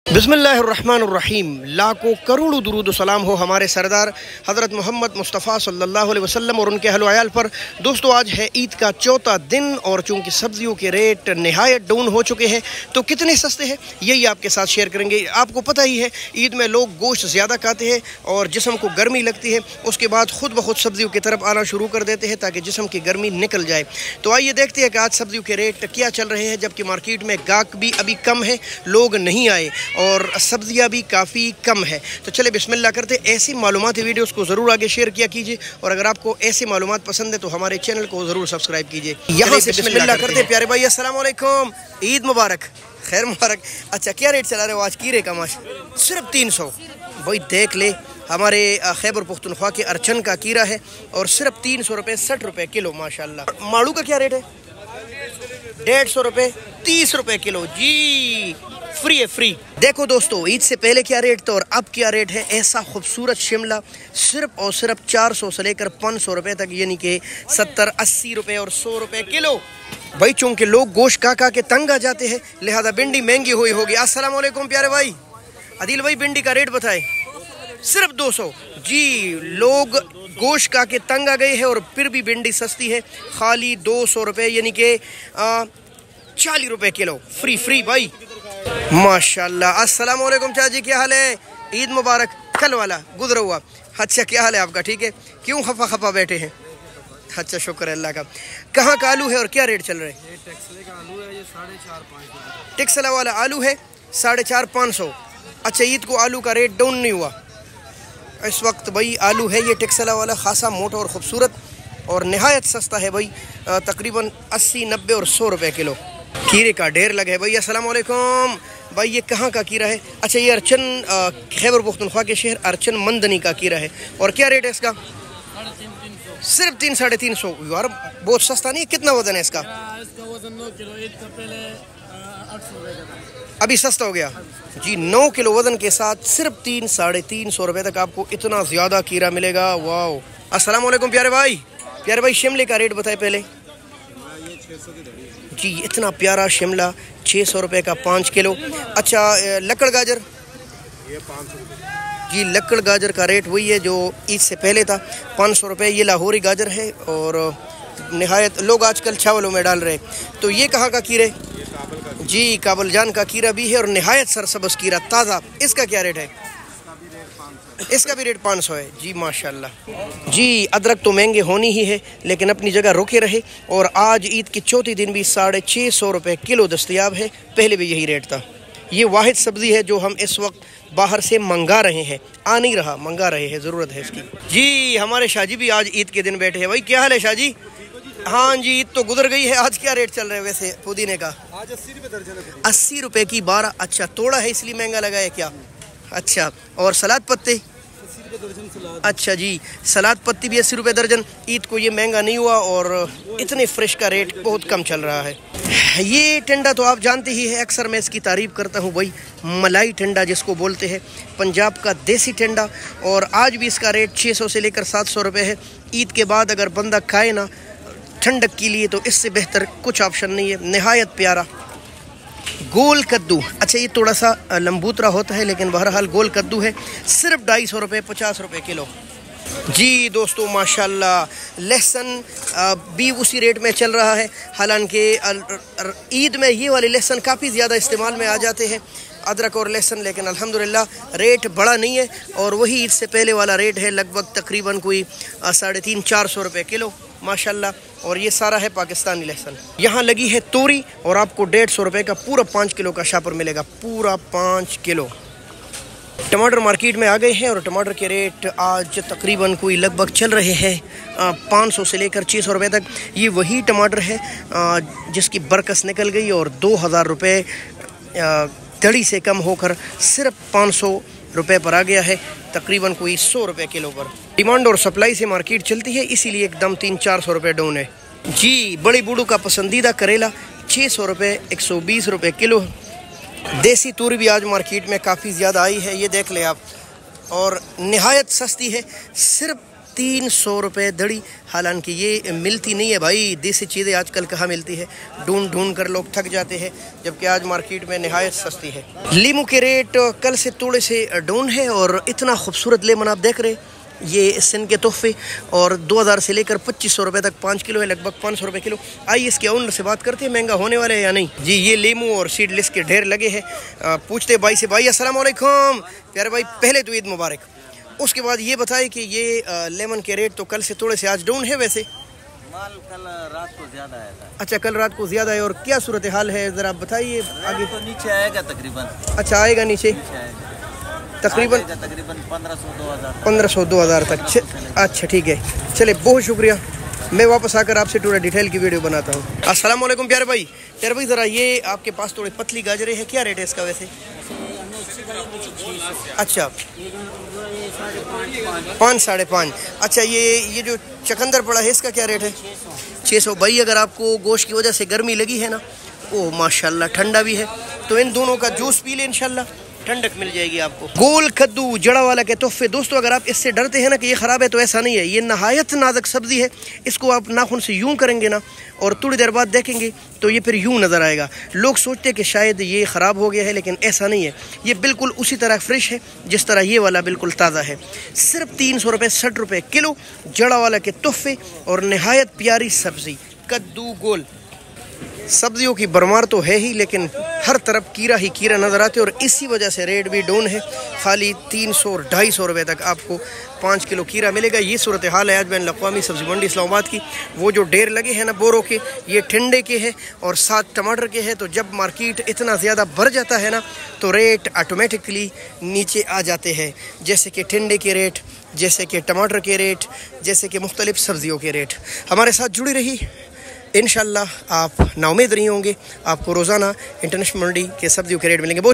बिस्मिल्लाहिर्रहमानिर्रहीम। लाखों करोड़ों दुरूद सलाम हो हमारे सरदार हज़रत मोहम्मद मुस्तफ़ा सल्लल्लाहु अलैहि वसल्लम और उनके अहल व अयाल पर। दोस्तों, आज है ईद का चौथा दिन और चूँकि सब्जियों के रेट नहायत डाउन हो चुके हैं तो कितने सस्ते हैं यही आपके साथ शेयर करेंगे। आपको पता ही है ईद में लोग गोश्त ज़्यादा खाते हैं और जिस्म को गर्मी लगती है, उसके बाद ख़ुद ब खुद सब्जियों की तरफ आना शुरू कर देते हैं ताकि जिस्म की गर्मी निकल जाए। तो आइए देखते हैं कि आज सब्जियों के रेट क्या चल रहे हैं, जबकि मार्केट में गाहक भी अभी कम है, लोग नहीं आए और सब्जियां भी काफ़ी कम है। तो चले बिस्मिल्लाह करते। ऐसी मालूमाती वीडियोस को ज़रूर आगे शेयर किया कीजिए और अगर आपको ऐसी मालूमात पसंद है तो हमारे चैनल को ज़रूर सब्सक्राइब कीजिए। यहाँ से बिस्मिल्लाह करते। प्यारे भाई अस्सलाम वालेकुम, ईद मुबारक, खैर मुबारक। अच्छा, क्या रेट चला रहे हो आज कीरे का? माश सिर्फ 300। भाई देख ले, हमारे खैबर पुख्तनख्वा के अर्चन का कीरा है और सिर्फ 300 रुपये 60 रुपये किलो। माशाल्लाह। माड़ू का क्या रेट है? 150 रुपये 30 रुपये किलो जी। फ्री है, फ्री। देखो दोस्तों, ईद से पहले क्या रेट था और अब क्या रेट है। ऐसा खूबसूरत शिमला सिर्फ और सिर्फ 400 से लेकर 500 रुपये तक, यानी कि 70, 80 रुपये और 100 रुपये किलो। भाई चूंकि लोग गोश्त खा के तंग आ जाते हैं, लिहाजा भिंडी महंगी हुई होगी। अस्सलाम वालेकुम प्यारे भाई। अदिल भाई भिंडी का रेट बताए। सिर्फ 200 जी। लोग गोश्त खा के तंग आ गए हैं और फिर भी भिंडी सस्ती है, खाली 200 रुपये, यानी कि 40 रुपये किलो। फ्री फ्री भाई, माशाल्लाह। अस्सलाम वालेकुम चाची, क्या हाल है? ईद मुबारक। कल वाला गुजरा हुआ। अच्छा, क्या हाल है आपका? ठीक है। क्यों खफा बैठे हैं? अच्छा, शुक्र है अल्लाह का। कहाँ का आलू है और क्या रेट चल रहे हैं? टेक्सला का आलू है, ये 450-500। टेक्सला वाला आलू है 450-500। अच्छा, ईद को आलू का रेट डाउन नहीं हुआ इस वक्त? भाई आलू है ये टेक्सला वाला, खासा मोटा और ख़ूबसूरत और नहायत सस्ता है भाई, तकरीबन 80, 90 और 100 रुपये किलो। कीरे का ढेर लगा है भाई। अस्सलाम वालेकुम भाई, ये कहाँ का कीरा है? अच्छा, ये अर्चन खैबर पुख्तनख्वा के शहर अर्चन मंदनी का कीरा है। और क्या रेट है इसका? सिर्फ 300, 350। यार बहुत सस्ता नहीं है। कितना वजन है इसका? इसका वजन 9 किलो। ईद का पहले 800 रुपये का, अभी सस्ता हो गया जी। 9 किलो वजन के साथ सिर्फ 300, 350 रुपये तक आपको इतना ज़्यादा कीरा मिलेगा। वाह। अस्सलाम वालेकुम प्यारे भाई। प्यारे भाई शिमले का रेट बताए पहले। ये 600 की धड़ी जी, इतना प्यारा शिमला 600 रुपये का 5 किलो। अच्छा, लक्कड़ गाजर? ये 500 जी, लक्कड़ गाजर का रेट वही है जो ईद से पहले था, 500 रुपये। ये लाहौरी गाजर है और नहायत लोग आजकल चावलों में डाल रहे। तो ये कहाँ का कीरे? ये काबल का जी, काबल जान का कीरा भी है और नहायत सरसब्ज़ कीरा ताज़ा। इसका क्या रेट है? इसका भी रेट 500 है जी। माशाल्लाह जी। अदरक तो महंगे होनी ही है लेकिन अपनी जगह रुके रहे और आज ईद की चौथी दिन भी 650 रुपये किलो दस्तयाब है। पहले भी यही रेट था। ये वाहिद सब्ज़ी है जो हम इस वक्त बाहर से मंगा रहे हैं, आ नहीं रहा, मंगा रहे हैं, ज़रूरत है इसकी जी। हमारे शाहजी भी आज ईद के दिन बैठे हैं। भाई क्या हाल है शाहजी? हाँ जी, ईद तो गुजर गई है। आज क्या रेट चल रहे हैं वैसे पुदीने का? आज 80 रुपये दर्जन है। 80 रुपये की 12। अच्छा, तोड़ा है इसलिए महंगा लगा है क्या? अच्छा, और सलाद पत्ते? 80 रुपये दर्जन सलाद। अच्छा जी, सलाद पत्ती भी 80 रुपये दर्जन। ईद को ये महंगा नहीं हुआ और इतने फ्रेश का रेट बहुत कम चल रहा है। ये टिंडा तो आप जानते ही है, अक्सर मैं इसकी तारीफ़ करता हूँ भाई। मलाई टिंडा जिसको बोलते हैं, पंजाब का देसी टिंडा। और आज भी इसका रेट 600 से लेकर 700 रुपये है। ईद के बाद अगर बंदा खाए ना ठंडक के लिए तो इससे बेहतर कुछ ऑप्शन नहीं है। नहायत प्यारा गोल कद्दू। अच्छा, ये थोड़ा सा लंबूतरा होता है लेकिन बहरहाल गोल कद्दू है। सिर्फ 250 रुपये 50 रुपये किलो जी। दोस्तों माशाल्लाह, लहसुन भी उसी रेट में चल रहा है। हालांकि ईद में ये वाले लहसुन काफ़ी ज़्यादा इस्तेमाल में आ जाते हैं, अदरक और लहसुन, लेकिन अल्हम्दुलिल्लाह रेट बड़ा नहीं है और वही ईद से पहले वाला रेट है, लगभग तकरीबन कोई 350-400 रुपये किलो माशाल्लाह। और ये सारा है पाकिस्तानी लहसुन। यहाँ लगी है तोरी और आपको 150 रुपये का पूरा 5 किलो का शापर मिलेगा, पूरा 5 किलो। टमाटर मार्केट में आ गए हैं और टमाटर के रेट आज तकरीबन कोई लगभग चल रहे हैं 500 से लेकर 600 रुपये तक। ये वही टमाटर है जिसकी बरकस निकल गई और 2000 रुपये दड़ी से कम होकर सिर्फ 500 रुपये पर आ गया है, तकरीबन कोई 100 रुपये किलो पर। डिमांड और सप्लाई से मार्केट चलती है, इसीलिए एकदम 300-400 रुपये डाउन है जी। बड़ी बूढ़ू का पसंदीदा करेला 600 रुपये 120 रुपये किलो। देसी तूरी भी आज मार्केट में काफ़ी ज़्यादा आई है, ये देख ले आप, और नहायत सस्ती है। सिर्फ 300 रुपये दड़ी। हालांकि ये मिलती नहीं है भाई, देसी चीज़ें आजकल कहाँ मिलती है, ढूंढ ढूंढ कर लोग थक जाते हैं, जबकि आज मार्केट में नहायत सस्ती है। लीमू के रेट कल से थोड़े से डाउन है और इतना खूबसूरत लेमन आप देख रहे हैं, ये सिंध के तोहफे और 2000 से लेकर 2500 रुपये तक 5 किलो है, लगभग 500 रुपये किलो। आइए इसके ओनर से बात करते हैं, महंगा होने वाला है या नहीं। जी ये लेमू और सीडलेस के ढेर लगे हैं। पूछते भाई से। भाई अस्सलाम वालेकुम प्यारे भाई, पहले तो ईद मुबारक। उसके बाद ये बताएं कि ये लेमन के रेट तो कल से थोड़े से आज डाउन है, वैसे माल कल रात को ज़्यादा आया था। अच्छा कल रात को ज़्यादा है, और क्या सूरत हाल है ज़रा बताइए आगे। तो नीचे आएगा तकरीबन। अच्छा आएगा नीचे तकरीबन 1500-2000 तक। अच्छा ठीक है, चले बहुत शुक्रिया। मैं वापस आकर आपसे थोड़ा डिटेल की वीडियो बनाता हूँ। अस्सलाम वालेकुम प्यारे भाई। प्यारे भाई ज़रा ये आपके पास थोड़ी पतली गाजरें हैं, क्या रेट है इसका वैसे? अच्छा 5-5.5। अच्छा ये जो चकंदर पड़ा है इसका क्या रेट है? 600। भाई अगर आपको गोश्त की वजह से गर्मी लगी है ना, ओ माशाल्लाह ठंडा भी है, तो इन दोनों का जूस पी ले, इंशाल्लाह ठंडक मिल जाएगी आपको। गोल कद्दू जड़ा वाला के तोहफे। दोस्तों अगर आप इससे डरते हैं ना कि ये ख़राब है, तो ऐसा नहीं है, ये नहायत नाजुक सब्ज़ी है। इसको आप नाखून से यूं करेंगे ना और थोड़ी देर बाद देखेंगे तो ये फिर यूं नज़र आएगा। लोग सोचते हैं कि शायद ये ख़राब हो गया है, लेकिन ऐसा नहीं है, ये बिल्कुल उसी तरह फ्रेश है जिस तरह ये वाला बिल्कुल ताज़ा है। सिर्फ 300 रुपये 60 रुपये किलो जड़ा वाला के तोहफे और नहायत प्यारी सब्ज़ी कद्दू गोल। सब्जियों की भरमार तो है ही, लेकिन हर तरफ कीड़ा ही कीड़ा नज़र आते, और इसी वजह से रेट भी डाउन है। खाली 300 और 250 रुपये तक आपको 5 किलो कीड़ा मिलेगा। ये सूरत हाल है आज बैन अक़वामी सब्ज़ी मंडी इस्लामाबाद की। वो जो ढेर लगे हैं ना बोरों के, ये ठंडे के हैं और साथ टमाटर के हैं। तो जब मार्केट इतना ज़्यादा भर जाता है ना, तो रेट ऑटोमेटिकली नीचे आ जाते हैं, जैसे कि ठंडे के रेट, जैसे कि टमाटर के रेट, जैसे कि मुख्तलिफ़ सब्ज़ियों के रेट। हमारे साथ जुड़ी रही, इंशाल्लाह आप नाउम्मीद नहीं होंगे, आपको रोज़ाना इंटरनेशनल मंडी के सब्जियों के रेट मिलेंगे।